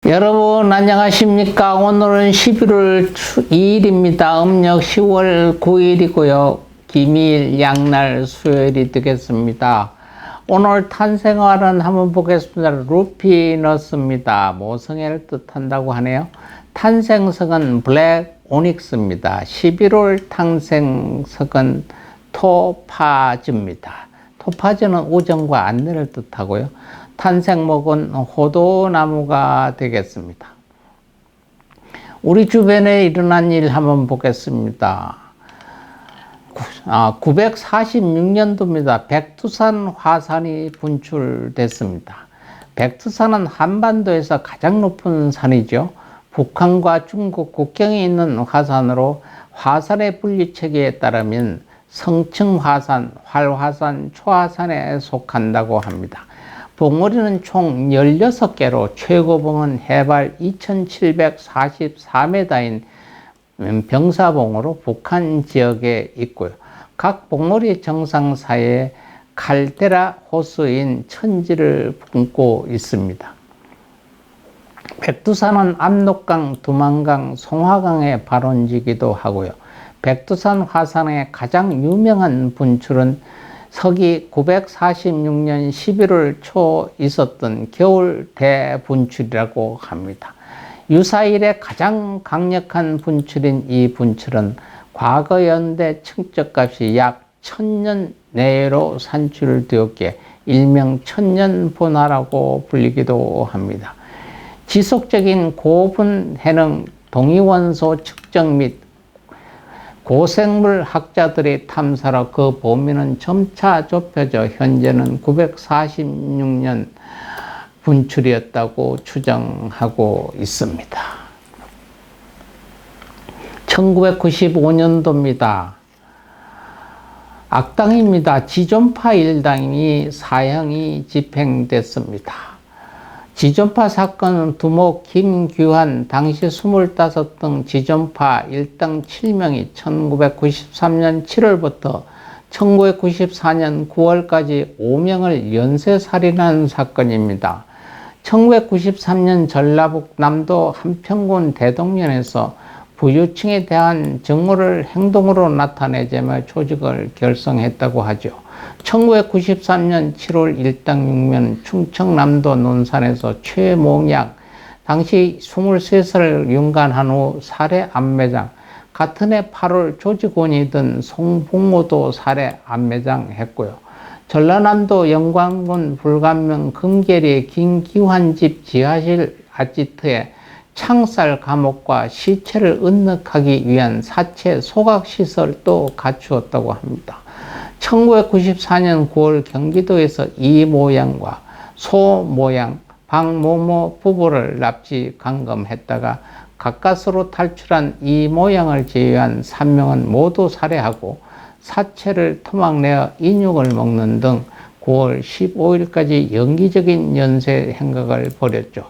여러분 안녕하십니까? 오늘은 11월 2일입니다. 음력 10월 9일이고요. 기미일 양날 수요일이 되겠습니다. 오늘 탄생활은 한번 보겠습니다. 루피너스입니다. 모성애를 뜻한다고 하네요. 탄생석은 블랙 오닉스입니다. 11월 탄생석은 토파즈입니다. 토파즈는 우정과 안내를 뜻하고요. 탄생목은 호도나무가 되겠습니다. 우리 주변에 일어난 일 한번 보겠습니다. 946년도입니다. 백두산 화산이 분출됐습니다. 백두산은 한반도에서 가장 높은 산이죠. 북한과 중국 국경에 있는 화산으로 화산의 분리체계에 따르면 성층화산, 활화산, 초화산에 속한다고 합니다. 봉우리는 총 16개로 최고봉은 해발 2744m인 병사봉으로 북한 지역에 있고요. 각 봉우리 정상 사이에 칼데라 호수인 천지를 품고 있습니다. 백두산은 압록강, 두만강, 송화강의 발원지기도 하고요. 백두산 화산의 가장 유명한 분출은 서기 946년 11월 초 있었던 겨울 대분출이라고 합니다. 유사일의 가장 강력한 분출인 이 분출은 과거 연대 측정값이 약 1000년 내로 산출되었기에 일명 천년분화라고 불리기도 합니다. 지속적인 고분 해능 동위원소 측정 및 고생물 학자들의 탐사로 그 범위는 점차 좁혀져 현재는 946년 분출이었다고 추정하고 있습니다. 1995년도입니다. 악당입니다. 지존파 일당이 사형이 집행됐습니다. 지존파 사건은 두목 김규환 당시 25등 지존파 일당 7명이 1993년 7월부터 1994년 9월까지 5명을 연쇄살인한 사건입니다. 1993년 전라북남도 한평군 대동면에서 부유층에 대한 정오를 행동으로 나타내자며 조직을 결성했다고 하죠. 1993년 7월 일당 6면 충청남도 논산에서 최몽양 당시 23살을 윤관한 후 살해 안매장, 같은 해 8월 조직원이던 송봉호도 살해 안매장했고요. 전라남도 영광군 불감면 금계리 김기환 집 지하실 아지트에 창살 감옥과 시체를 은닉하기 위한 사체 소각시설도 갖추었다고 합니다. 1994년 9월 경기도에서 이모양과 소모양, 박모모 부부를 납치 감금했다가 가까스로 탈출한 이모양을 제외한 3명은 모두 살해하고 사체를 토막내어 인육을 먹는 등 9월 15일까지 연기적인 연쇄 행각을 벌였죠.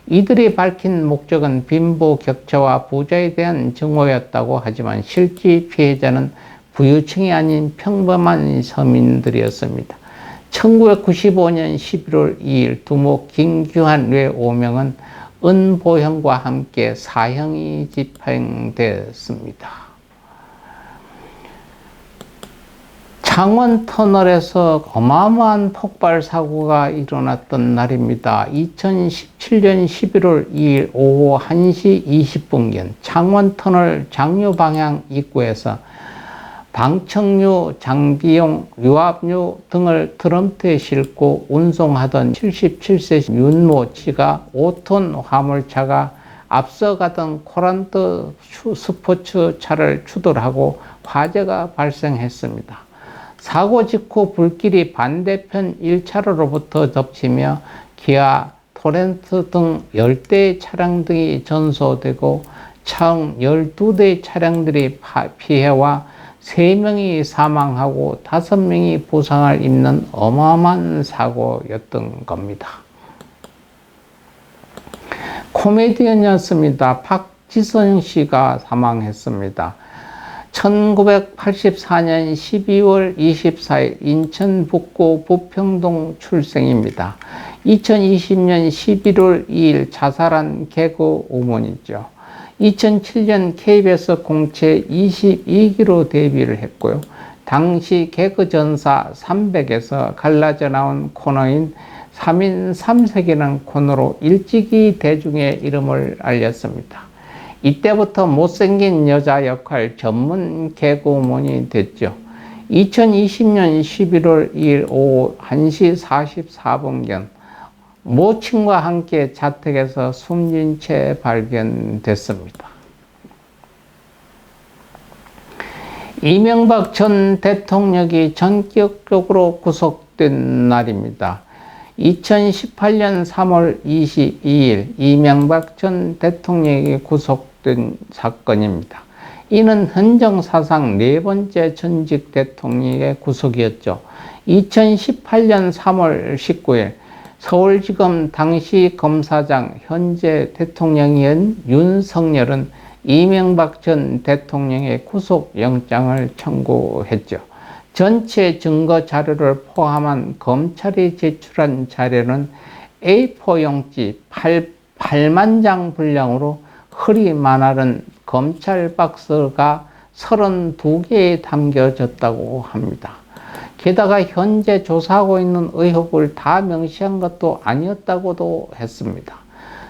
이들이 밝힌 목적은 빈부격차와 부자에 대한 증오였다고 하지만 실제 피해자는 부유층이 아닌 평범한 서민들이었습니다. 1995년 11월 2일 두목 김규환 외 5명은 은보형과 함께 사형이 집행됐습니다. 창원터널에서 어마어마한 폭발 사고가 일어났던 날입니다. 2017년 11월 2일 오후 1시 20분경 창원터널 장유 방향 입구에서 방청유, 장비용, 유압유 등을 트럼프에 싣고 운송하던 77세 윤모 씨가 5톤 화물차가 앞서가던 코란트 스포츠 차를 추돌하고 화재가 발생했습니다. 사고 직후 불길이 반대편 1차로로부터 덮치며 기아, 토렌트 등 10대의 차량 등이 전소되고 총 12대의 차량들이 피해와 3명이 사망하고 5명이 부상을 입는 어마어마한 사고였던 겁니다. 코미디언이었습니다. 박지선 씨가 사망했습니다. 1984년 12월 24일 인천 북구 부평동 출생입니다. 2020년 11월 2일 자살한 개그 우먼이죠. 2007년 KBS 공채 22기로 데뷔를 했고요. 당시 개그 전사 300에서 갈라져 나온 코너인 3인 3색이라는 코너로 일찍이 대중의 이름을 알렸습니다. 이때부터 못생긴 여자 역할 전문 개그우먼이 됐죠. 2020년 11월 2일 오후 1시 44분경 모친과 함께 자택에서 숨진 채 발견됐습니다. 이명박 전 대통령이 전격적으로 구속된 날입니다. 2018년 3월 22일 이명박 전 대통령이 구속된 사건입니다. 이는 헌정사상 네 번째 전직 대통령의 구속이었죠. 2018년 3월 19일 서울지검 당시 검사장 현재 대통령인 윤석열은 이명박 전 대통령의 구속영장을 청구했죠. 전체 증거 자료를 포함한 검찰이 제출한 자료는 A4 용지 8만 장 분량으로 흐리 마나른 검찰 박스가 32개에 담겨졌다고 합니다. 게다가 현재 조사하고 있는 의혹을 다 명시한 것도 아니었다고도 했습니다.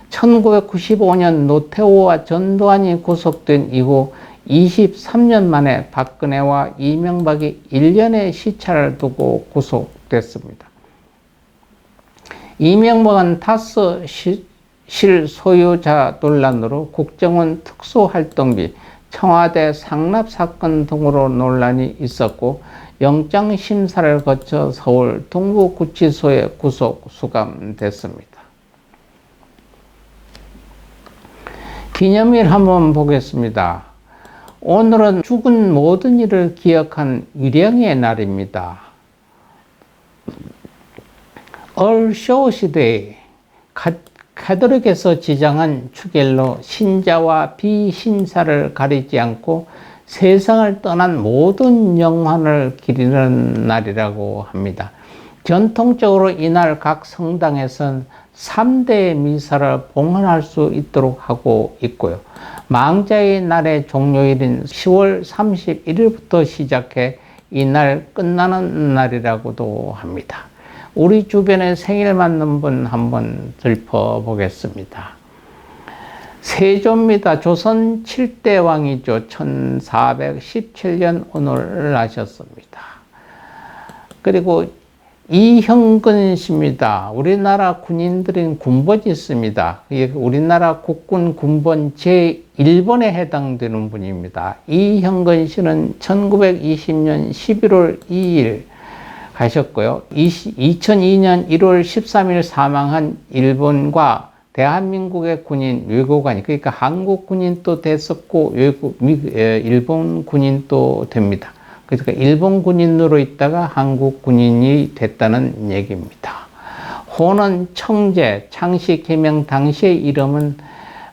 1995년 노태우와 전두환이 구속된 이후 23년 만에 박근혜와 이명박이 1년의 시차를 두고 구속됐습니다. 이명박은 타스 실소유자 논란으로 국정원 특수활동비, 청와대 상납 사건 등으로 논란이 있었고 영장심사를 거쳐 서울 동부구치소에 구속 수감됐습니다. 기념일 한번 보겠습니다. 오늘은 죽은 모든 이를 기억한 위령의 날입니다. All Souls Day, 카톨릭에서 지정한 축일로 신자와 비신자를 가리지 않고 세상을 떠난 모든 영혼을 기리는 날이라고 합니다. 전통적으로 이날 각 성당에서는 3대 미사를 봉헌할 수 있도록 하고 있고요. 망자의 날의 종료일인 10월 31일부터 시작해 이날 끝나는 날이라고도 합니다. 우리 주변에 생일 맞는 분 한번 짚어보겠습니다. 세조입니다. 조선 7대 왕이죠. 1417년 오늘 나셨습니다. 그리고 이형근 씨입니다. 우리나라 군인들인 군번이 있습니다. 우리나라 국군 군번 제1번에 해당되는 분입니다. 이형근 씨는 1920년 11월 2일 가셨고요. 2002년 1월 13일 사망한 일본과 대한민국의 군인 외교관이, 그러니까 한국 군인도 됐었고 일본 군인도 됩니다. 그러니까 일본 군인으로 있다가 한국 군인이 됐다는 얘기입니다. 호는 청제, 창씨 개명 당시의 이름은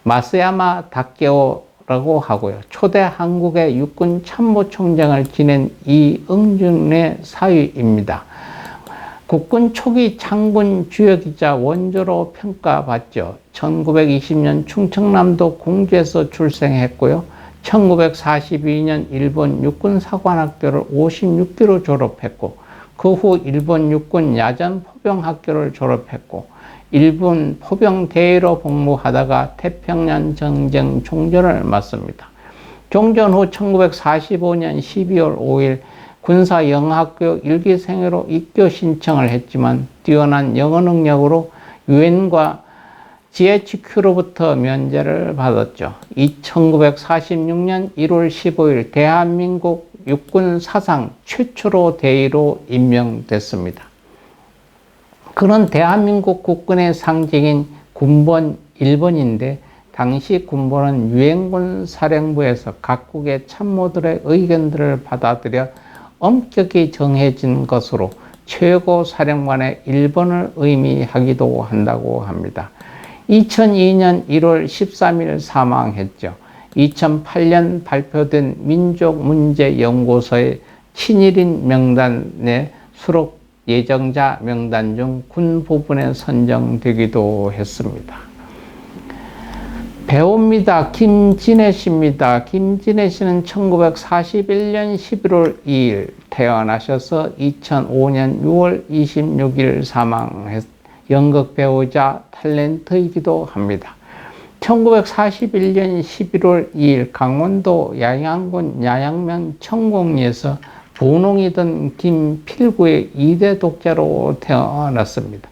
마스야마 다케오라고 하고요. 초대 한국의 육군 참모총장을 지낸 이응준의 사위입니다. 국군 초기 장군 주역이자 원조로 평가받죠. 1920년 충청남도 공주에서 출생했고요. 1942년 일본 육군사관학교를 56기로 졸업했고 그 후 일본 육군 야전포병학교를 졸업했고 일본 포병대위로 복무하다가 태평양 전쟁 종전을 맞습니다. 종전 후 1945년 12월 5일 군사영어학교 일기생으로 입교 신청을 했지만 뛰어난 영어 능력으로 유엔과 GHQ로부터 면제를 받았죠. 1946년 1월 15일 대한민국 육군 사상 최초로 대위로 임명됐습니다. 그는 대한민국 국군의 상징인 군번 1번인데 당시 군번은 유엔군 사령부에서 각국의 참모들의 의견들을 받아들여 엄격히 정해진 것으로 최고 사령관의 1번을 의미하기도 한다고 합니다. 2002년 1월 13일 사망했죠. 2008년 발표된 민족문제연구소의 친일인 명단에 예정자 명단 중 군 부분에 선정되기도 했습니다. 배우입니다. 김진애 씨입니다. 김진애 씨는 1941년 11월 2일 태어나셔서 2005년 6월 26일 사망했 연극 배우자 탤런트이기도 합니다. 1941년 11월 2일 강원도 양양군 양양면 청공리에서 분홍이던 김필구의 2대 독자로 태어났습니다.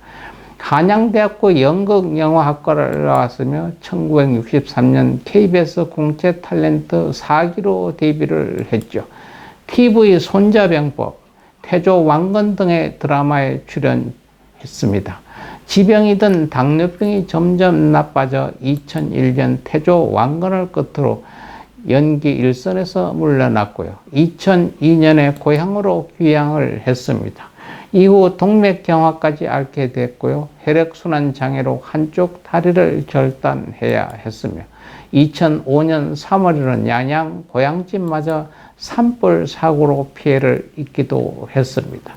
한양대학교 연극영화학과를 나왔으며 1963년 KBS 공채 탤런트 4기로 데뷔를 했죠. TV 손자병법, 태조 왕건 등의 드라마에 출연했습니다. 지병이던 당뇨병이 점점 나빠져 2001년 태조 왕건을 끝으로 연기 일선에서 물러났고요. 2002년에 고향으로 귀향을 했습니다. 이후 동맥경화까지 앓게 됐고요. 혈액순환 장애로 한쪽 다리를 절단해야 했으며 2005년 3월에는 양양 고향집마저 산불 사고로 피해를 입기도 했습니다.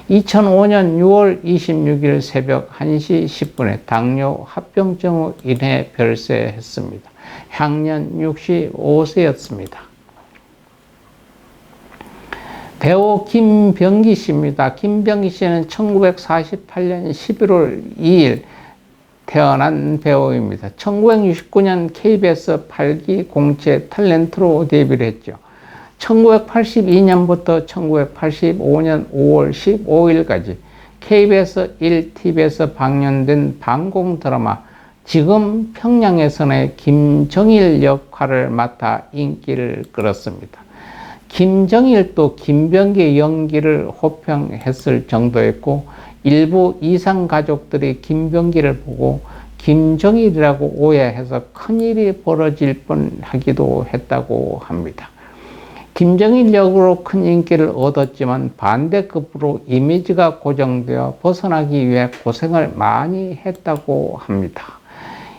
2005년 6월 26일 새벽 1시 10분에 당뇨 합병증으로 인해 별세했습니다. 향년 65세였습니다. 배우 김병기 씨입니다. 김병기 씨는 1948년 11월 2일 태어난 배우입니다. 1969년 KBS 8기 공채 탤런트로 데뷔를 했죠. 1982년부터 1985년 5월 15일까지 KBS 1TV에서 방영된 방공 드라마 지금 평양에서의 김정일 역할을 맡아 인기를 끌었습니다. 김정일도 김병기의 연기를 호평했을 정도였고 일부 이상 가족들이 김병기를 보고 김정일이라고 오해해서 큰일이 벌어질 뻔하기도 했다고 합니다. 김정일 역으로 큰 인기를 얻었지만 반대급부로 이미지가 고정되어 벗어나기 위해 고생을 많이 했다고 합니다.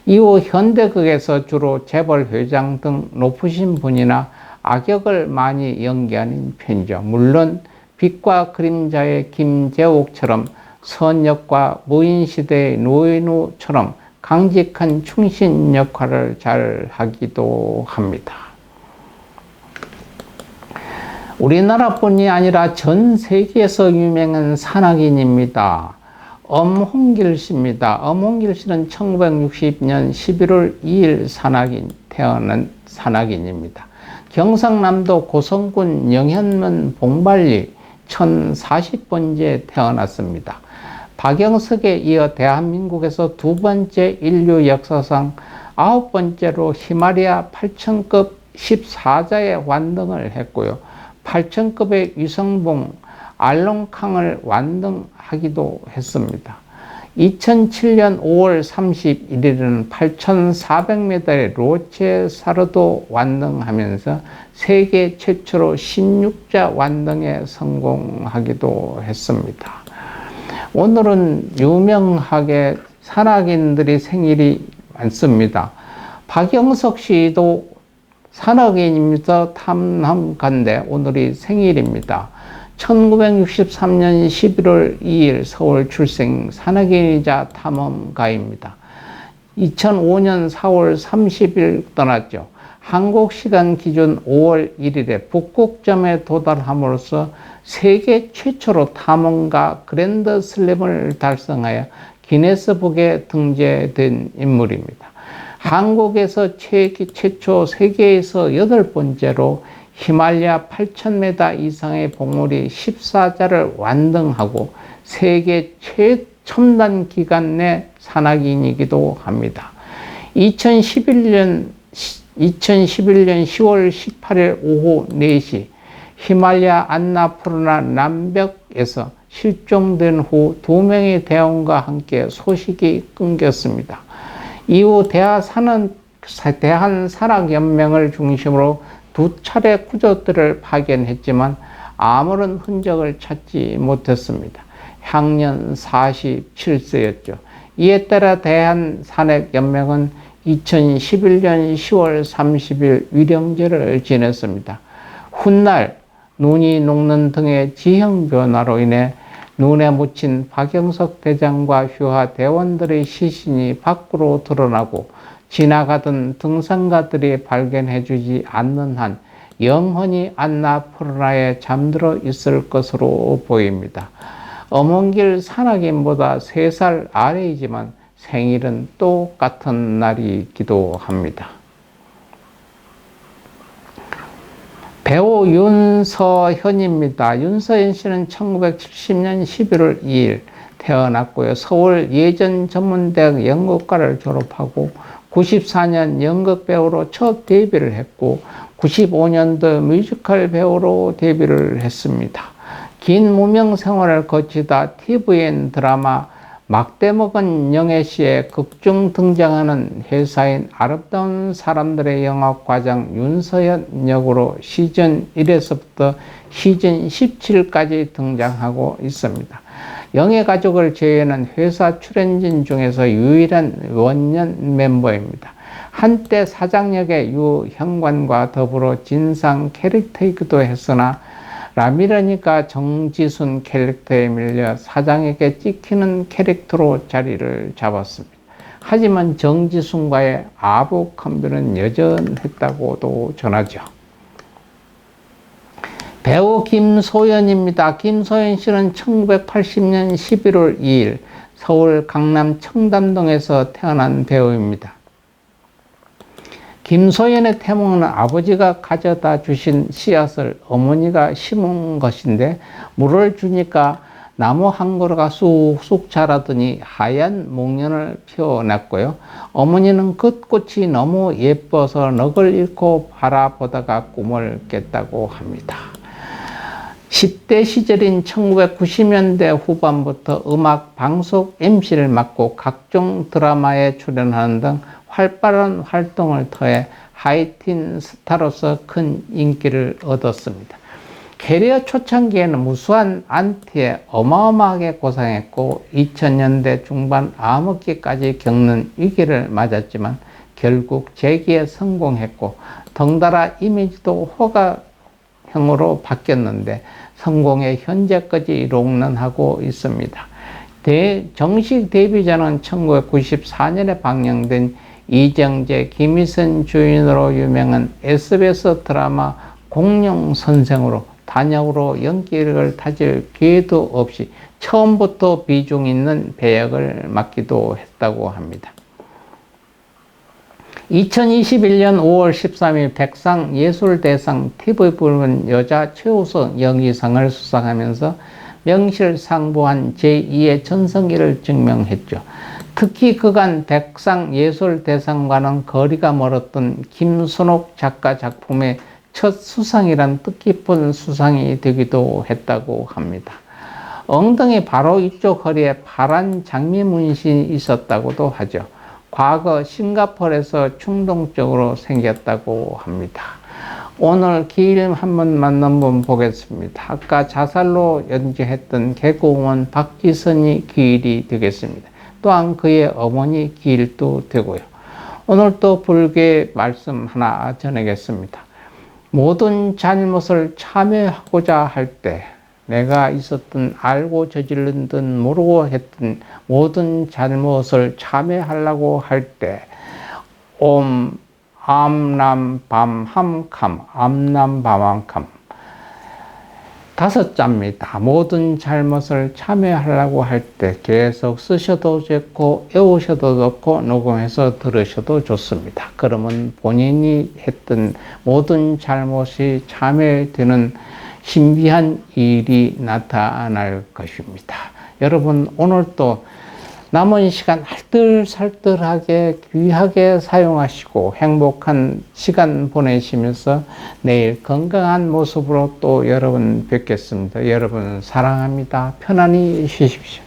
이후 현대극에서 주로 재벌 회장 등 높으신 분이나 악역을 많이 연기하는 편이죠. 물론 빛과 그림자의 김재옥처럼 선역과 무인시대의 노인우처럼 강직한 충신 역할을 잘 하기도 합니다. 우리나라뿐이 아니라 전 세계에서 유명한 산악인입니다. 엄홍길 씨입니다. 엄홍길 씨는 1960년 11월 2일 태어난 산악인입니다. 경상남도 고성군 영현면 봉발리 1040번지에 태어났습니다. 박영석에 이어 대한민국에서 두 번째 인류 역사상 9번째로 히말라야 8,000급 14자의 완등을 했고요. 8,000급의 위성봉 알롱캉을 완등하기도 했습니다. 2007년 5월 31일에는 8,400m의 로체사르도 완등하면서 세계 최초로 16자 완등에 성공하기도 했습니다. 오늘은 유명하게 산악인들이 생일이 많습니다. 박영석 씨도 산악인이면서 탐험가인데 오늘이 생일입니다. 1963년 11월 2일 서울 출생 산악인이자 탐험가입니다. 2005년 4월 30일 떠났죠. 한국 시간 기준 5월 1일에 북극점에 도달함으로써 세계 최초로 탐험가 그랜드 슬램을 달성하여 기네스북에 등재된 인물입니다. 한국에서 최초 세계에서 8번째로 히말라야 8,000m 이상의 봉우리 14자를 완등하고 세계 최첨단 기간 내 산악인이기도 합니다. 2011년 10월 18일 오후 4시 히말라야 안나푸르나 남벽에서 실종된 후 2명의 대원과 함께 소식이 끊겼습니다. 이후 대한산악연맹을 중심으로 2차례 구조대를 파견했지만 아무런 흔적을 찾지 못했습니다. 향년 47세였죠. 이에 따라 대한산악연맹은 2011년 10월 30일 위령제를 지냈습니다. 훗날 눈이 녹는 등의 지형 변화로 인해 눈에 묻힌 박영석 대장과 휴하 대원들의 시신이 밖으로 드러나고 지나가던 등산가들이 발견해주지 않는 한 영원히 안나푸르나에 잠들어 있을 것으로 보입니다. 어몽길 산악인보다 3살 아래이지만 생일은 똑같은 날이기도 합니다. 배우 윤서현입니다. 윤서현 씨는 1970년 11월 2일 태어났고요. 서울 예전전문대학 연극과를 졸업하고 94년 연극배우로 첫 데뷔를 했고 95년도 뮤지컬 배우로 데뷔를 했습니다. 긴 무명 생활을 거치다 TVN 드라마 막대먹은 영애씨에 극중 등장하는 회사인 아름다운 사람들의 영화과장 윤서현 역으로 시즌 1에서부터 시즌 17까지 등장하고 있습니다. 영애가족을 제외하는 회사 출연진 중에서 유일한 원년 멤버입니다. 한때 사장 역의 유형관과 더불어 진상 캐릭터이기도 했으나 라미라니까 정지순 캐릭터에 밀려 사장에게 찍히는 캐릭터로 자리를 잡았습니다. 하지만 정지순과의 아부 컴비는 여전했다고도 전하죠. 배우 김소연입니다. 김소연 씨는 1980년 11월 2일 서울 강남 청담동에서 태어난 배우입니다. 김소연의 태몽은 아버지가 가져다 주신 씨앗을 어머니가 심은 것인데 물을 주니까 나무 한 그루가 쑥쑥 자라더니 하얀 목련을 피워냈고요. 어머니는 끝꽃이 너무 예뻐서 넋을 잃고 바라보다가 꿈을 깼다고 합니다. 10대 시절인 1990년대 후반부터 음악 방송 MC를 맡고 각종 드라마에 출연하는 등 활발한 활동을 통해 하이틴 스타로서 큰 인기를 얻었습니다. 캐리어 초창기에는 무수한 안티에 어마어마하게 고생했고 2000년대 중반 암흑기까지 겪는 위기를 맞았지만 결국 재기에 성공했고 덩달아 이미지도 호가형으로 바뀌었는데 성공의 현재까지 롱런하고 있습니다. 정식 데뷔전은 1994년에 방영된 이정재, 김희선 주인으로 유명한 SBS 드라마 공룡선생으로 단역으로 연기력을 다질 기회도 없이 처음부터 비중 있는 배역을 맡기도 했다고 합니다. 2021년 5월 13일 백상예술대상 TV 부문 여자 최우수 연기상을 수상하면서 명실상부한 제2의 전성기를 증명했죠. 특히 그간 백상예술대상과는 거리가 멀었던 김순옥 작가 작품의 첫 수상이란 뜻깊은 수상이 되기도 했다고 합니다. 엉덩이 바로 이쪽 허리에 파란 장미 문신이 있었다고도 하죠. 과거 싱가포르에서 충동적으로 생겼다고 합니다. 오늘 기일 한번 만나본 보겠습니다. 아까 자살로 연주했던 개그우먼 박지선이 기일이 되겠습니다. 또한 그의 어머니 기일도 되고요. 오늘 또 불교의 말씀 하나 전하겠습니다. 모든 잘못을 참여하고자 할 때 내가 있었던 알고 저지른 듯 모르고 했던 모든 잘못을 참여하려고 할 때 옴 암남밤함캄 암남밤함캄 5자입니다. 모든 잘못을 참여하려고 할 때 계속 쓰셔도 좋고 외우셔도 좋고 녹음해서 들으셔도 좋습니다. 그러면 본인이 했던 모든 잘못이 참여되는 신비한 일이 나타날 것입니다. 여러분 오늘 또 남은 시간 알뜰살뜰하게 귀하게 사용하시고 행복한 시간 보내시면서 내일 건강한 모습으로 또 여러분 뵙겠습니다. 여러분 사랑합니다. 편안히 쉬십시오.